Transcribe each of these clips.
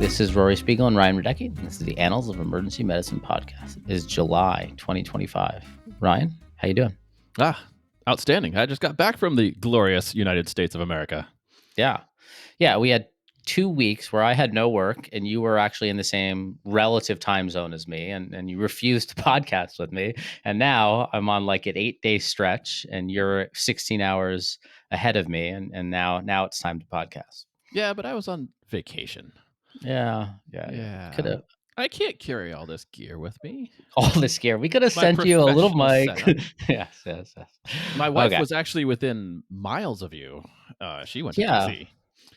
This is Rory Spiegel and Ryan Radecki. This is the Annals of Emergency Medicine podcast. It is July 2025. Ryan, how you doing? Outstanding. I just got back from the glorious United States of America. Yeah, we had 2 weeks where I had no work and you were actually in the same relative time zone as me, and you refused to podcast with me. And now I'm on like an 8-day stretch and you're 16 hours ahead of me. And now it's time to podcast. Yeah, but I was on vacation. Yeah. Could have. I can't carry all this gear with me. All this gear. We could have sent you a little mic. Yes. My wife was actually within miles of you. She went to DC.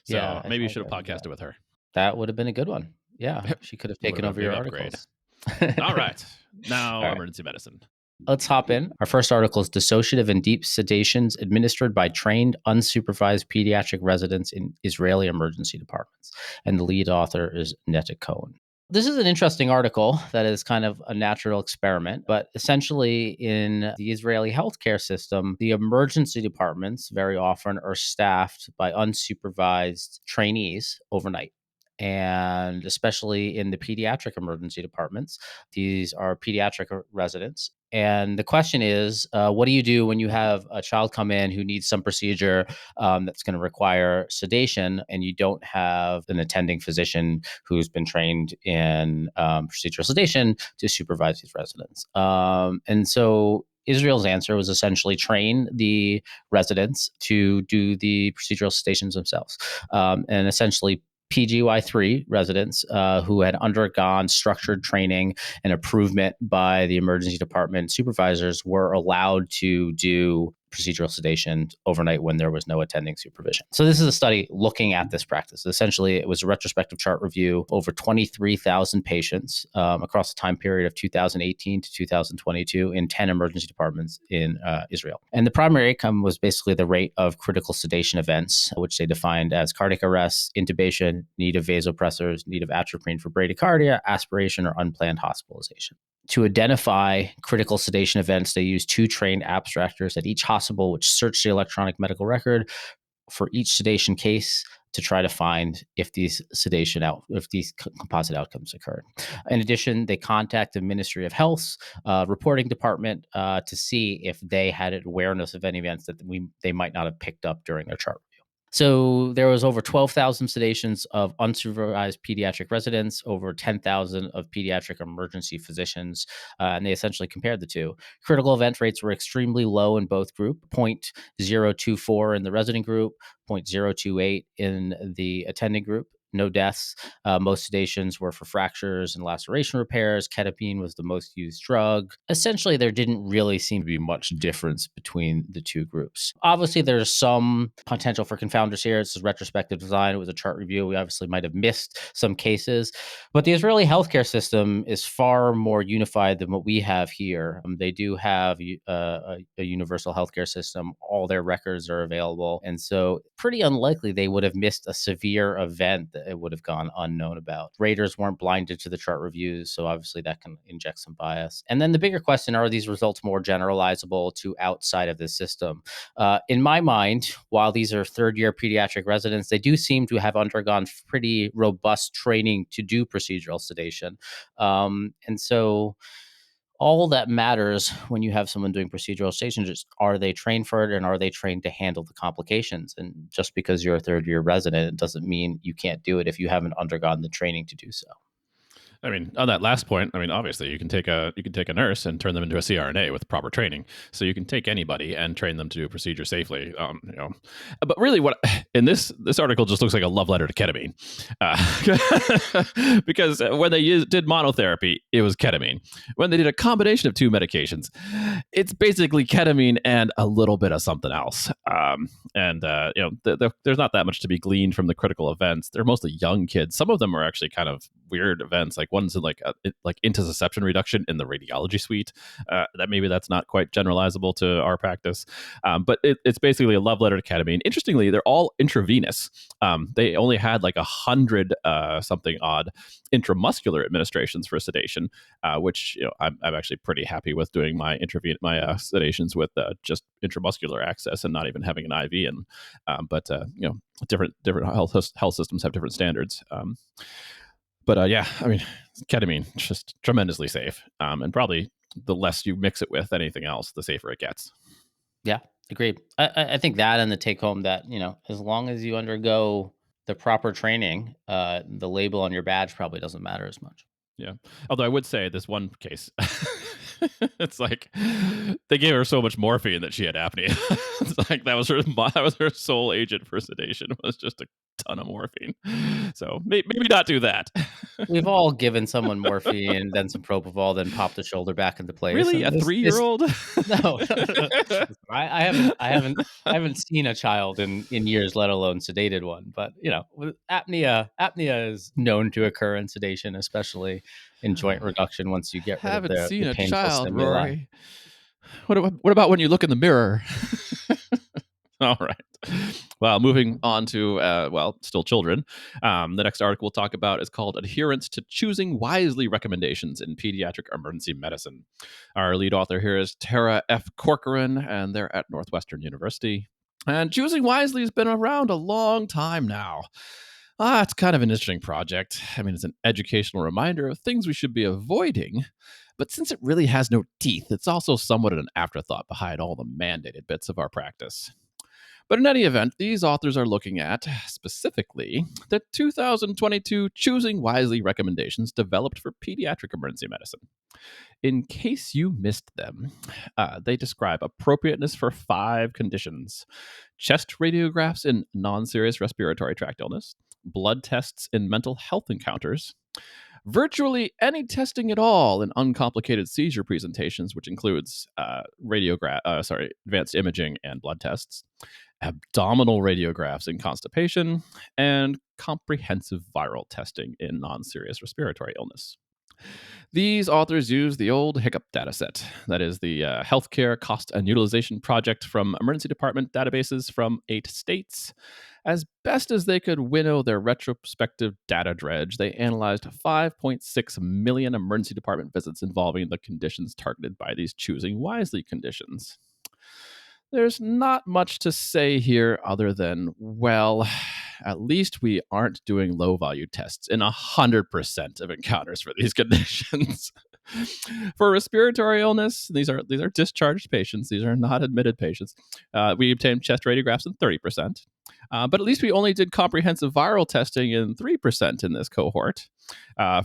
So maybe you should have podcasted with her. That would have been a good one. Yeah. She could have taken over your articles. All right. Now, emergency medicine. Let's hop in. Our first article is Dissociative and Deep Sedations Administered by Trained, Unsupervised Pediatric Residents in Israeli Emergency Departments. And the lead author is Netta Cohen. This is an interesting article that is kind of a natural experiment, but essentially in the Israeli healthcare system, the emergency departments very often are staffed by unsupervised trainees overnight. And especially in the pediatric emergency departments, these are pediatric residents. And the question is, what do you do when you have a child come in who needs some procedure that's going to require sedation, and you don't have an attending physician who's been trained in procedural sedation to supervise these residents? And so Israel's answer was essentially train the residents to do the procedural sedations themselves, and essentially PGY3 residents who had undergone structured training and improvement by the emergency department supervisors were allowed to do procedural sedation overnight when there was no attending supervision. So this is a study looking at this practice. Essentially, it was a retrospective chart review of over 23,000 patients across the time period of 2018 to 2022 in 10 emergency departments in Israel. And the primary outcome was basically the rate of critical sedation events, which they defined as cardiac arrest, intubation, need of vasopressors, need of atropine for bradycardia, aspiration, or unplanned hospitalization. To identify critical sedation events, they used 2 trained abstractors at each hospital, which searched the electronic medical record for each sedation case to try to find if these composite outcomes occurred. In addition, they contacted the Ministry of Health's reporting department to see if they had awareness of any events that they might not have picked up during their chart. So there was over 12,000 sedations of unsupervised pediatric residents, over 10,000 of pediatric emergency physicians, and they essentially compared the two. Critical event rates were extremely low in both groups, 0.024 in the resident group, 0.028 in the attending group. No deaths. Most sedations were for fractures and laceration repairs. Ketamine was the most used drug. Essentially, there didn't really seem to be much difference between the two groups. Obviously, there's some potential for confounders here. It's a retrospective design. It was a chart review. We obviously might have missed some cases. But the Israeli healthcare system is far more unified than what we have here. They do have a universal healthcare system. All their records are available. And so pretty unlikely they would have missed a severe event that it would have gone unknown about. Raters weren't blinded to the chart reviews, so obviously that can inject some bias. And then the bigger question, are these results more generalizable to outside of the system? In my mind, while these are third-year pediatric residents, they do seem to have undergone pretty robust training to do procedural sedation. And so all that matters when you have someone doing procedural sedation is, are they trained for it, and are they trained to handle the complications? And just because you're a third-year resident, it doesn't mean you can't do it if you haven't undergone the training to do so. I mean, on that last point, I mean, obviously you can take a nurse and turn them into a CRNA with proper training. So you can take anybody and train them to do a procedure safely. But really, what in this article just looks like a love letter to ketamine, because when they did monotherapy, it was ketamine. When they did a combination of 2 medications, it's basically ketamine and a little bit of something else. There's not that much to be gleaned from the critical events. They're mostly young kids. Some of them are actually kind of weird events, like one's like intussusception reduction in the radiology suite. That's not quite generalizable to our practice, but it's basically a love letter to ketamine. Interestingly, they're all intravenous. They only had like 100 something odd intramuscular administrations for sedation, which I'm actually pretty happy with doing my sedations with just intramuscular access and not even having an IV in. But different health systems have different standards. But yeah, I mean, ketamine just tremendously safe, and probably the less you mix it with anything else, the safer it gets. Yeah, agreed. I think that and the take home that, as long as you undergo the proper training, the label on your badge probably doesn't matter as much. Yeah. Although I would say this one case, it's like they gave her so much morphine that she had apnea. It's like that was her sole agent for sedation, was just a ton of morphine. So maybe not do that. We've all given someone morphine, then some propofol, then popped the shoulder back into place, Really, a and this 3-year-old? no, I haven't seen a child in years, let alone sedated one. But with apnea is known to occur in sedation, especially in joint reduction. Once you get rid of Haven't the seen a painful child, stimuli. Rory. What about when you look in the mirror? All right. Well, moving on to, still children. The next article we'll talk about is called Adherence to Choosing Wisely Recommendations in Pediatric Emergency Medicine. Our lead author here is Tara F. Corcoran, and they're at Northwestern University. And choosing wisely has been around a long time now. It's kind of an interesting project. I mean, it's an educational reminder of things we should be avoiding. But since it really has no teeth, it's also somewhat an afterthought behind all the mandated bits of our practice. But in any event, these authors are looking at, specifically, the 2022 Choosing Wisely recommendations developed for pediatric emergency medicine. In case you missed them, they describe appropriateness for 5 conditions: chest radiographs in non serious respiratory tract illness, blood tests in mental health encounters, virtually any testing at all in uncomplicated seizure presentations, which includes advanced imaging and blood tests, abdominal radiographs in constipation, and comprehensive viral testing in non serious respiratory illness. These authors use the old HICCUP dataset, that is the Healthcare Cost and Utilization Project from emergency department databases from 8 states. As best as they could winnow their retrospective data dredge, they analyzed 5.6 million emergency department visits involving the conditions targeted by these choosing wisely conditions. There's not much to say here other than, well, at least we aren't doing low value tests in 100% of encounters for these conditions. For respiratory illness, these are discharged patients. These are not admitted patients. We obtained chest radiographs in 30%. But at least we only did comprehensive viral testing in 3% in this cohort.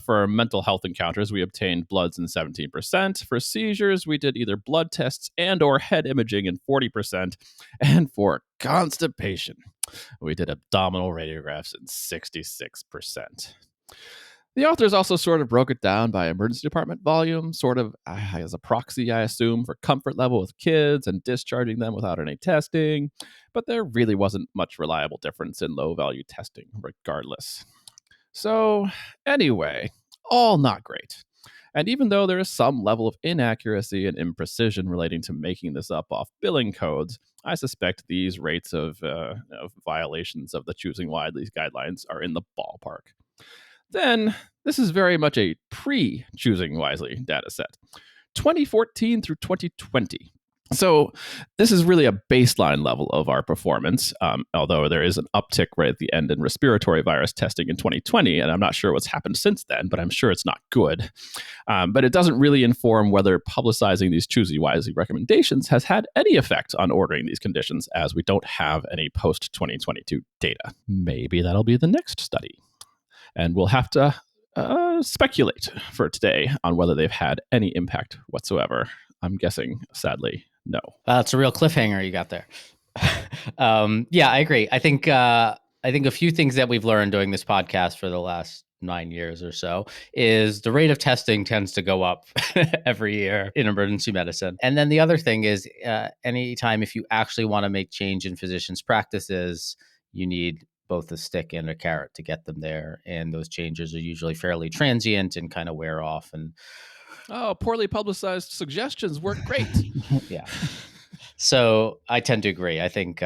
For mental health encounters, we obtained bloods in 17%. For seizures, we did either blood tests and or head imaging in 40%. And for constipation, we did abdominal radiographs in 66%. The authors also sort of broke it down by emergency department volume, sort of as a proxy, I assume, for comfort level with kids and discharging them without any testing. But there really wasn't much reliable difference in low value testing, regardless. So, anyway, all not great. And even though there is some level of inaccuracy and imprecision relating to making this up off billing codes, I suspect these rates of violations of the choosing wisely guidelines are in the ballpark. Then, this is very much a pre choosing wisely data set, 2014 through 2020. So, this is really a baseline level of our performance, although there is an uptick right at the end in respiratory virus testing in 2020, and I'm not sure what's happened since then, but I'm sure it's not good. But it doesn't really inform whether publicizing these choosing wisely recommendations has had any effect on ordering these conditions, as we don't have any post 2022 data. Maybe that'll be the next study. And we'll have to speculate for today on whether they've had any impact whatsoever. I'm guessing, sadly, no. It's a real cliffhanger you got there. Yeah, I agree. I think a few things that we've learned doing this podcast for the last 9 years or so is the rate of testing tends to go up every year in emergency medicine. And then the other thing is anytime if you actually want to make change in physicians' practices, you need both a stick and a carrot to get them there. And those changes are usually fairly transient and kind of wear off. And poorly publicized suggestions work great. yeah. So I tend to agree. I think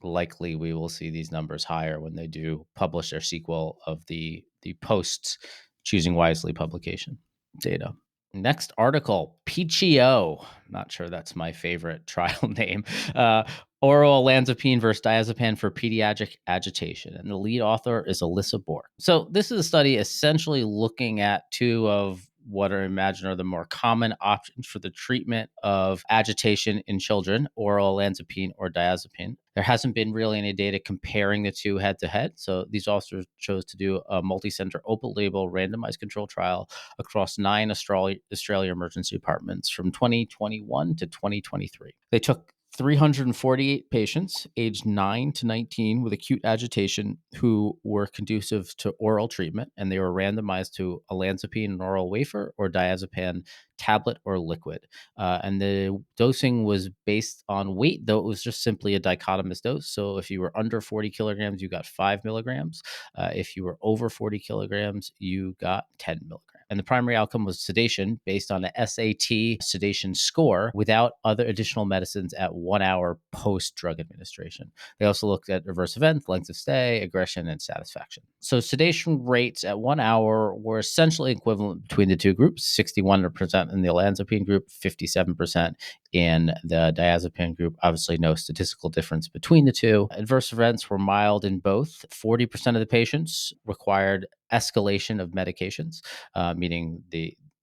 likely we will see these numbers higher when they do publish their sequel of the post choosing wisely publication data. Next article, PCO. Not sure that's my favorite trial name. Oral olanzapine versus diazepam for pediatric agitation. And the lead author is Alyssa Bork. So this is a study essentially looking at two of what I imagine are the more common options for the treatment of agitation in children, oral olanzapine or diazepam. There hasn't been really any data comparing the two head to head. So these authors chose to do a multi-center open label randomized control trial across 9 Australia emergency departments from 2021 to 2023. They took 348 patients aged 9 to 19 with acute agitation who were conducive to oral treatment, and they were randomized to olanzapine, an oral wafer, or diazepam tablet or liquid. And the dosing was based on weight, though it was just simply a dichotomous dose. So if you were under 40 kilograms, you got 5 milligrams. If you were over 40 kilograms, you got 10 milligrams. And the primary outcome was sedation based on a SAT sedation score without other additional medicines at 1 hour post drug administration. They also looked at adverse events, length of stay, aggression, and satisfaction. So sedation rates at 1 hour were essentially equivalent between the two groups, 61% in the olanzapine group, 57% in the diazepam group. Obviously, no statistical difference between the two. Adverse events were mild in both. 40% of the patients required escalation of medications, meaning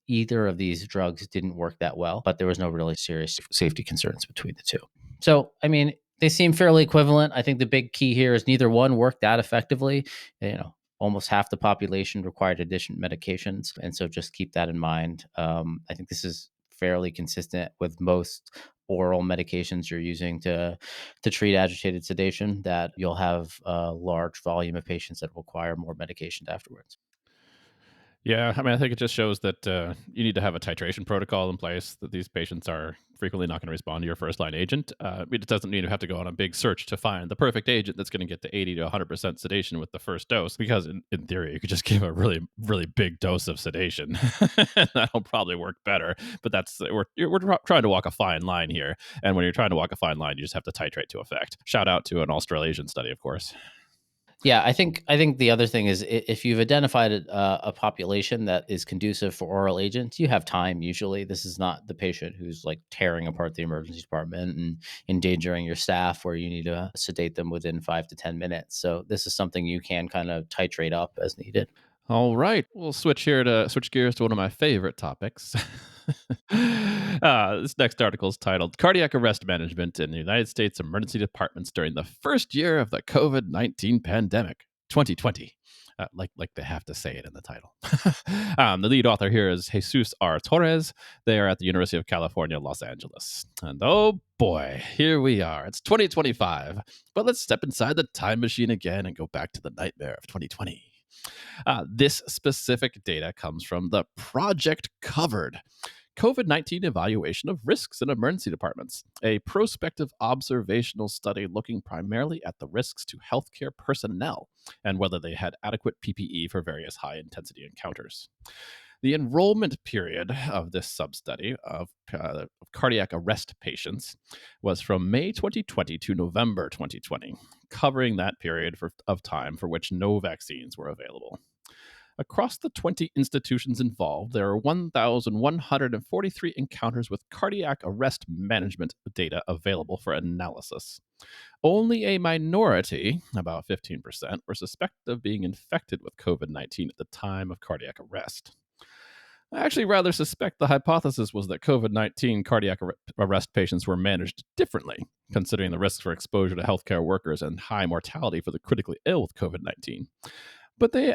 either of these drugs didn't work that well, but there was no really serious safety concerns between the two. So, I mean, they seem fairly equivalent. I think the big key here is neither one worked that effectively. Almost half the population required additional medications, and so just keep that in mind. I think this is fairly consistent with most oral medications you're using to treat agitated sedation, that you'll have a large volume of patients that require more medication afterwards. Yeah, I mean, I think it just shows that you need to have a titration protocol in place, that these patients are frequently not going to respond to your first line agent. It doesn't mean you have to go on a big search to find the perfect agent that's going to get to 80 to 100% sedation with the first dose, because in theory, you could just give a really, really big dose of sedation. That'll probably work better. But we're trying to walk a fine line here. And when you're trying to walk a fine line, you just have to titrate to effect. Shout out to an Australasian study, of course. Yeah, I think the other thing is, if you've identified a population that is conducive for oral agents, you have time. Usually, this is not the patient who's like tearing apart the emergency department and endangering your staff, where you need to sedate them within 5 to 10 minutes. So this is something you can kind of titrate up as needed. All right, we'll switch gears to one of my favorite topics. This next article is titled "Cardiac Arrest Management in the United States Emergency Departments During the First Year of the COVID-19 Pandemic, 2020." Like they have to say it in the title. The lead author here is Jesus R. Torres. They are at the University of California, Los Angeles. And oh boy, here we are. It's 2025. But let's step inside the time machine again and go back to the nightmare of 2020. This specific data comes from the Project Covered COVID-19 Evaluation of Risks in Emergency Departments, a prospective observational study looking primarily at the risks to healthcare personnel and whether they had adequate PPE for various high intensity encounters. The enrollment period of this substudy of cardiac arrest patients was from May 2020 to November 2020, covering that period of time for which no vaccines were available. Across the 20 institutions involved, there are 1,143 encounters with cardiac arrest management data available for analysis. Only a minority, about 15%, were suspected of being infected with COVID 19 at the time of cardiac arrest. I actually rather suspect the hypothesis was that COVID 19 cardiac arrest patients were managed differently, considering the risks for exposure to healthcare workers and high mortality for the critically ill with COVID 19. But they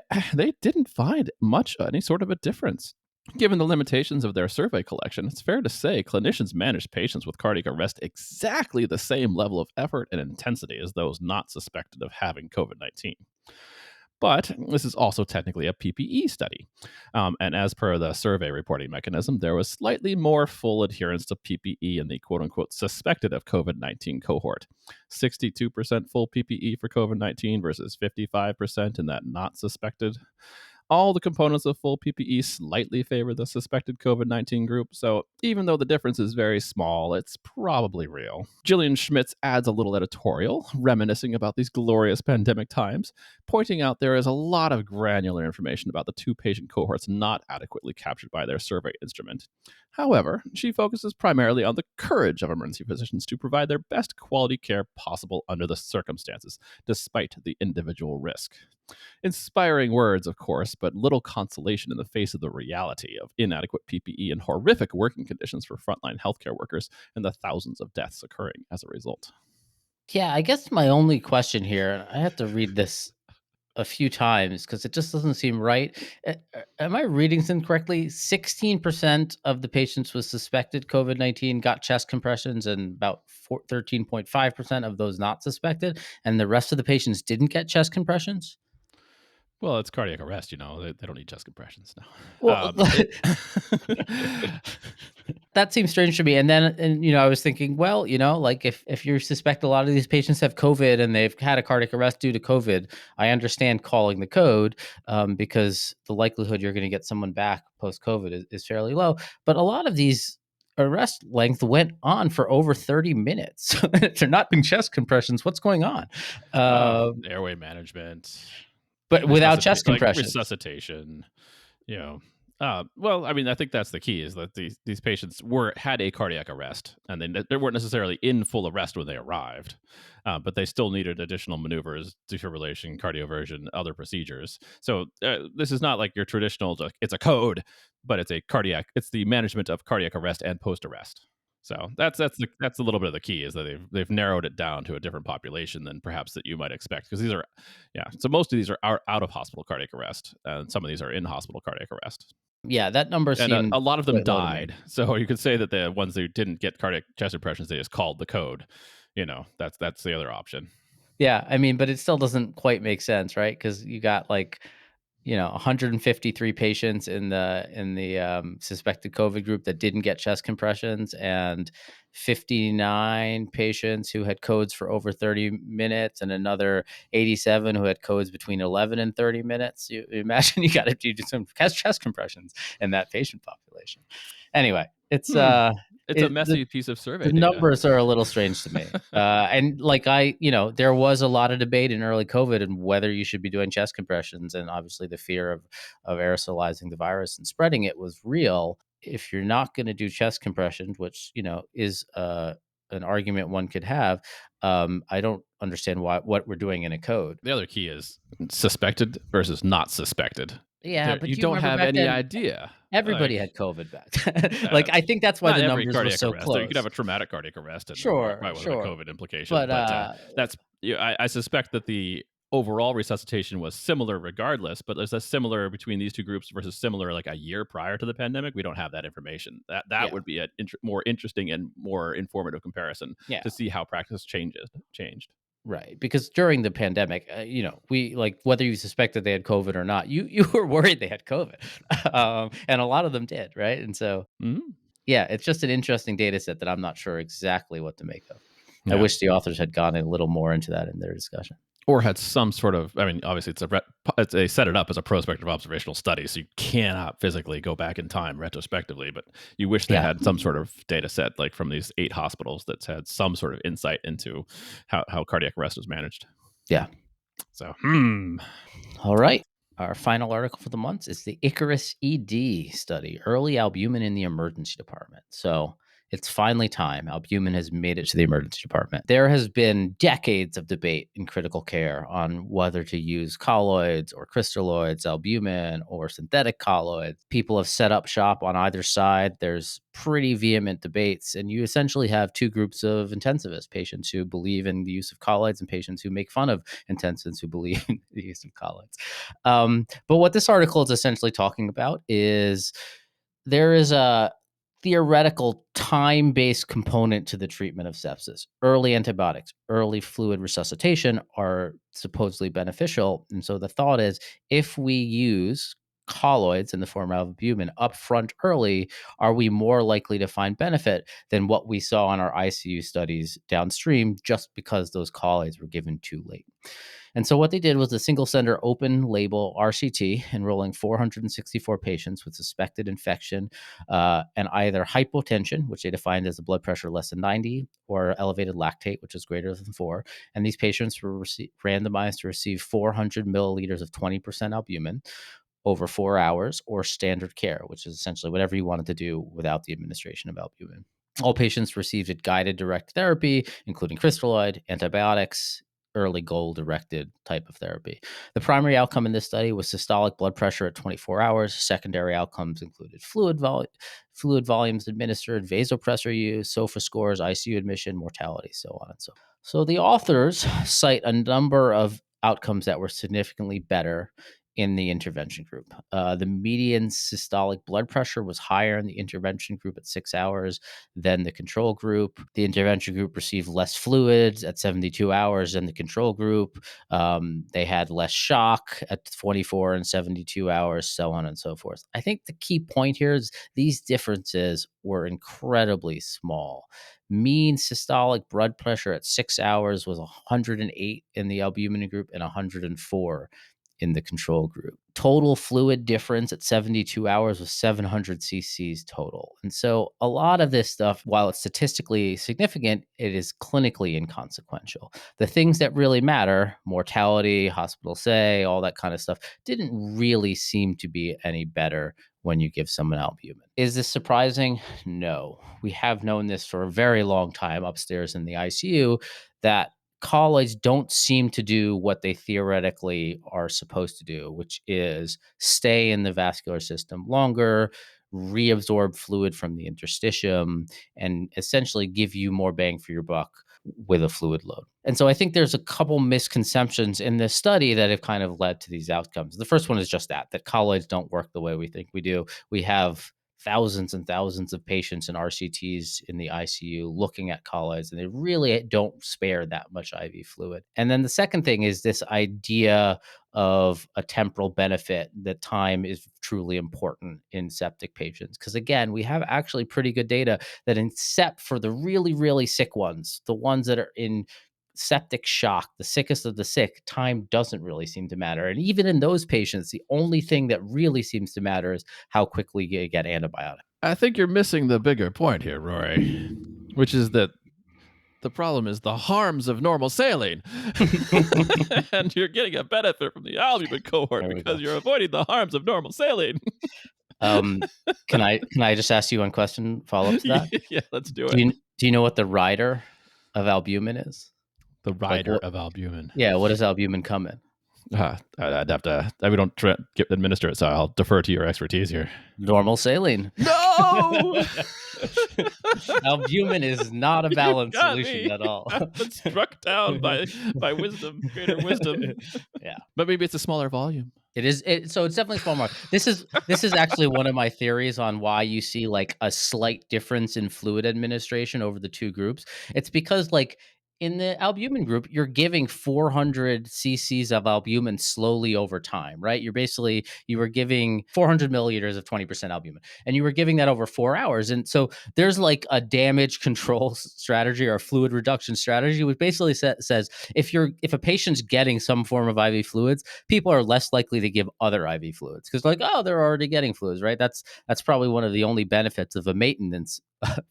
didn't find any sort of a difference. Given the limitations of their survey collection, it's fair to say clinicians managed patients with cardiac arrest exactly the same level of effort and intensity as those not suspected of having COVID 19. But this is also technically a PPE study. And as per the survey reporting mechanism, there was slightly more full adherence to PPE in the quote unquote suspected of COVID 19 cohort. 62% full PPE for COVID 19 versus 55% in that not suspected. All the components of full PPE slightly favor the suspected COVID-19 group, so even though the difference is very small, it's probably real. Gillian Schmitz adds a little editorial, reminiscing about these glorious pandemic times, pointing out there is a lot of granular information about the two patient cohorts not adequately captured by their survey instrument. However, she focuses primarily on the courage of emergency physicians to provide their best quality care possible under the circumstances, despite the individual risk. Inspiring words, of course, but little consolation in the face of the reality of inadequate PPE and horrific working conditions for frontline healthcare workers and the thousands of deaths occurring as a result. Yeah, I guess my only question here, and I have to read this a few times because it just doesn't seem right. Am I reading this incorrectly? 16% of the patients with suspected COVID-19 got chest compressions, and about 13.5% of those not suspected, and the rest of the patients didn't get chest compressions? Well, it's cardiac arrest, you know. They don't need chest compressions now. Well, It that seems strange to me. And then, I was thinking, well, like if you suspect a lot of these patients have COVID and they've had a cardiac arrest due to COVID, I understand calling the code, because the likelihood you're going to get someone back post COVID is fairly low. But a lot of these arrest length went on for over 30 minutes. If they're not doing chest compressions, what's going on? airway management, But without chest compressions. resuscitation. You know, well, I mean, I think that's the key is that these patients had a cardiac arrest, and they weren't necessarily in full arrest when they arrived, but they still needed additional maneuvers, defibrillation, cardioversion, other procedures. So this is not like your traditional. It's a code, but It's the management of cardiac arrest and post arrest. So that's a little bit of the key is that they've narrowed it down to a different population than perhaps that you might expect because these are, yeah. So most of these are out of hospital cardiac arrest, and some of these are in hospital cardiac arrest, Yeah, that number and seemed a lot of them quite low to me. died. So you could say that the ones who didn't get cardiac chest impressions, they just called the code. You know, that's the other option. Yeah, I mean, but it still doesn't quite make sense, right? Because you got, like, 153 patients in the suspected COVID group that didn't get chest compressions, and 59 patients who had codes for over 30 minutes, and another 87 who had codes between 11 and 30 minutes. You imagine you got to do some chest compressions in that patient population. Anyway, it's Hmm. It's a it messy piece of the survey data. numbers are a little strange to me. And like there was a lot of debate in early COVID and whether you should be doing chest compressions. And obviously the fear of aerosolizing the virus and spreading it was real. If you're not going to do chest compressions, which, is an argument one could have, I don't understand what we're doing in a code. The other key is suspected versus not suspected. Yeah, There, but you you don't remember have back any then, idea. Like, everybody had COVID back then. uh, Like, I think that's why not the every numbers were cardiac so arrest. You could have close. a traumatic cardiac arrest and Sure, probably without a sure. COVID implication, But but that's yeah, I suspect that the overall resuscitation was similar regardless. But is that similar between these two groups versus similar like a year prior to the pandemic? We don't have that information. That yeah, would be a more interesting and more informative comparison yeah. to see how practice changed. Right, because during the pandemic, we like whether you suspected they had COVID or not, you were worried they had COVID, and a lot of them did, right? And so, Mhm. yeah, it's just an interesting data set that I'm not sure exactly what to make of. I Yeah. wish the authors had gone a little more into that in their discussion. Or had some sort of, I mean, obviously they set it up as a prospective observational study, so you cannot physically go back in time retrospectively, but you wish they Yeah, had some sort of data set like from these 8 hospitals that's had some sort of insight into how cardiac arrest was managed. yeah. So All right. Our final article for the month is the Icarus ED study, early albumin in the emergency department. So it's finally time. Albumin has made it to the emergency department. There has been decades of debate in critical care on whether to use colloids or crystalloids, albumin or synthetic colloids. People have set up shop on either side. There's pretty vehement debates, and you essentially have two groups of intensivists: patients who believe in the use of colloids and patients who make fun of intensivists who believe in the use of colloids. But what this article is essentially talking about is there is a theoretical time-based component to the treatment of sepsis. Early antibiotics, early fluid resuscitation are supposedly beneficial. And so the thought is if we use colloids in the form of albumin up front early, are we more likely to find benefit than what we saw in our ICU studies downstream just because those colloids were given too late? And so what they did was a single center open label RCT enrolling 464 patients with suspected infection and either hypotension, which they defined as a blood pressure less than 90, or elevated lactate, which is greater than 4. And these patients were randomized to receive 400 milliliters of 20% albumin over 4 hours, or standard care, which is essentially whatever you wanted to do without the administration of albumin. All patients received a guided direct therapy, including crystalloid, antibiotics, early goal-directed type of therapy. The primary outcome in this study was systolic blood pressure at 24 hours. Secondary outcomes included fluid volumes administered, vasopressor use, SOFA scores, ICU admission, mortality, so on and so forth. So the authors cite a number of outcomes that were significantly better in the intervention group. The median systolic blood pressure was higher in the intervention group at 6 hours than the control group. The intervention group received less fluids at 72 hours than the control group. They had less shock at 24 and 72 hours, so on and so forth. I think the key point here is these differences were incredibly small. Mean systolic blood pressure at 6 hours was 108 in the albumin group and 104 in the control group. Total fluid difference at 72 hours was 700 cc's total. And so a lot of this stuff, while it's statistically significant, it is clinically inconsequential. The things that really matter, mortality, hospital stay, all that kind of stuff, didn't really seem to be any better when you give someone albumin. Is this surprising? No. We have known this for a very long time upstairs in the ICU, that colloids don't seem to do what they theoretically are supposed to do, which is stay in the vascular system longer, reabsorb fluid from the interstitium, and essentially give you more bang for your buck with a fluid load. And so I think there's a couple misconceptions in this study that have kind of led to these outcomes. The first one is just that colloids don't work the way we think we do. We have thousands and thousands of patients in RCTs in the ICU looking at colloids, and they really don't spare that much IV fluid. And then the second thing is this idea of a temporal benefit, that time is truly important in septic patients. Because again, we have actually pretty good data that in SEP, for the really, really sick ones, the ones that are in septic shock, the sickest of the sick, time doesn't really seem to matter. And even in those patients, the only thing that really seems to matter is how quickly you get antibiotic. I think you're missing the bigger point here, Rory, which is that the problem is the harms of normal saline. And you're getting a benefit from the albumin cohort because you're avoiding the harms of normal saline. Can I just ask you one question, follow up to that? Yeah, let's do it. Do you know what the rider of albumin is? The rider of albumin. Yeah, what does albumin come in? I'd have to. We don't administer it, so I'll defer to your expertise here. Normal saline. No, albumin is not a balanced solution at all. I've been struck down by wisdom, greater wisdom. Yeah, but maybe it's a smaller volume. It is. So it's definitely small mark. This is actually one of my theories on why you see like a slight difference in fluid administration over the two groups. It's because like in the albumin group, you're giving 400 cc's of albumin slowly over time, right? You were giving 400 milliliters of 20% albumin, and you were giving that over 4 hours. And so there's like a damage control strategy or a fluid reduction strategy, which basically says if a patient's getting some form of IV fluids, people are less likely to give other IV fluids because like, oh, they're already getting fluids, right? That's probably one of the only benefits of a maintenance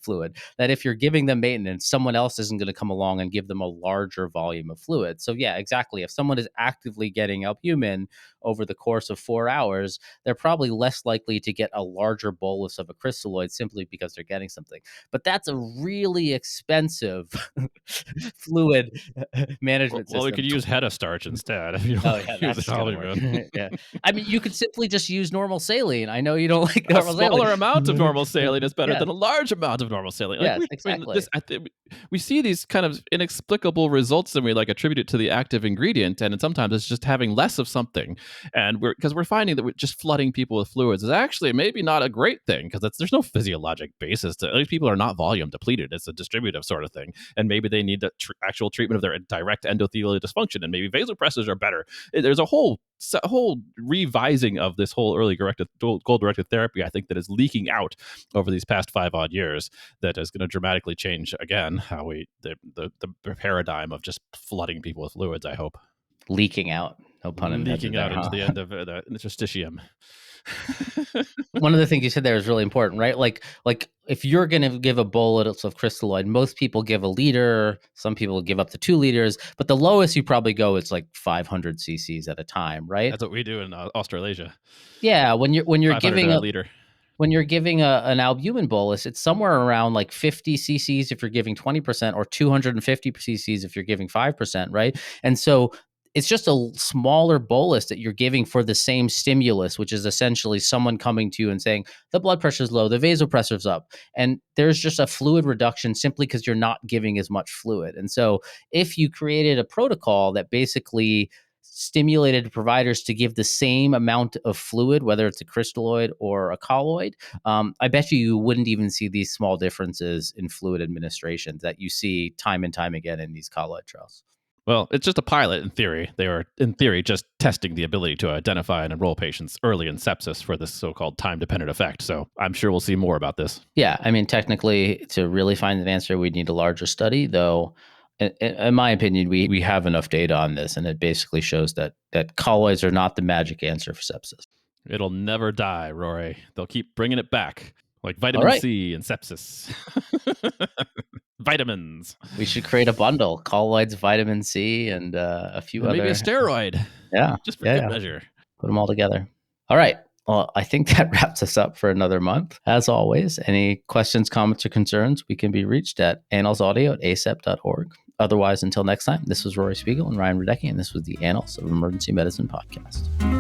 fluid, that if you're giving them maintenance, someone else isn't going to come along and give them a larger volume of fluid. So yeah, exactly. If someone is actively getting albumin over the course of 4 hours, they're probably less likely to get a larger bolus of a crystalloid simply because they're getting something. But that's a really expensive fluid management system. Well, we could use head starch instead. If you don't use albumin. Yeah, I mean, you could simply just use normal saline. I know you don't like normal saline. A smaller amount of normal saline is better than a large amount of normal saline. Yes, exactly. We see these kind of inexplicable results, and we like attribute it to the active ingredient, and sometimes it's just having less of something. And we're finding that we're just flooding people with fluids is actually maybe not a great thing, because there's no physiologic basis to. At least people are not volume depleted. It's a distributive sort of thing, and maybe they need the actual treatment of their direct endothelial dysfunction, and maybe vasopressors are better. There's a whole whole revising of this whole early goal-directed therapy, I think, that is leaking out over these past 5 odd years, that is going to dramatically change again how the paradigm of just flooding people with fluids, I hope. Leaking out, no pun intended Leaking there, out into huh? the end of the interstitium. One of the things you said there is really important, right? Like if you're going to give a bolus of crystalloid, most people give a liter. Some people give up to 2 liters, but the lowest you probably go is like 500 cc's at a time, right? That's what we do in Australasia. Yeah, when you're 500 giving a a liter. when you're giving an albumin bolus, it's somewhere around like 50 cc's if you're giving 20%, or 250 cc's if you're giving 5%, right? And so it's just a smaller bolus that you're giving for the same stimulus, which is essentially someone coming to you and saying, the blood pressure is low, the vasopressure's up. And there's just a fluid reduction simply because you're not giving as much fluid. And so if you created a protocol that basically stimulated providers to give the same amount of fluid, whether it's a crystalloid or a colloid, I bet you wouldn't even see these small differences in fluid administration that you see time and time again in these colloid trials. Well, it's just a pilot in theory. They are, in theory, just testing the ability to identify and enroll patients early in sepsis for this so-called time-dependent effect. So I'm sure we'll see more about this. Yeah, I mean, technically, to really find an answer, we'd need a larger study, though. In my opinion, we have enough data on this, and it basically shows that colloids are not the magic answer for sepsis. It'll never die, Rory. They'll keep bringing it back, like All vitamin right, C and sepsis. Vitamins. we should create a bundle: colloids, vitamin C, and a few And maybe a other. steroid, Yeah, just for yeah, good yeah. measure. Put them all together. All right. Well, I think that wraps us up for another month. As always, any questions, comments, or concerns, we can be reached at annalsaudio@acep.org. Otherwise, until next time, this was Rory Spiegel and Ryan Radecki, and this was the Annals of Emergency Medicine podcast.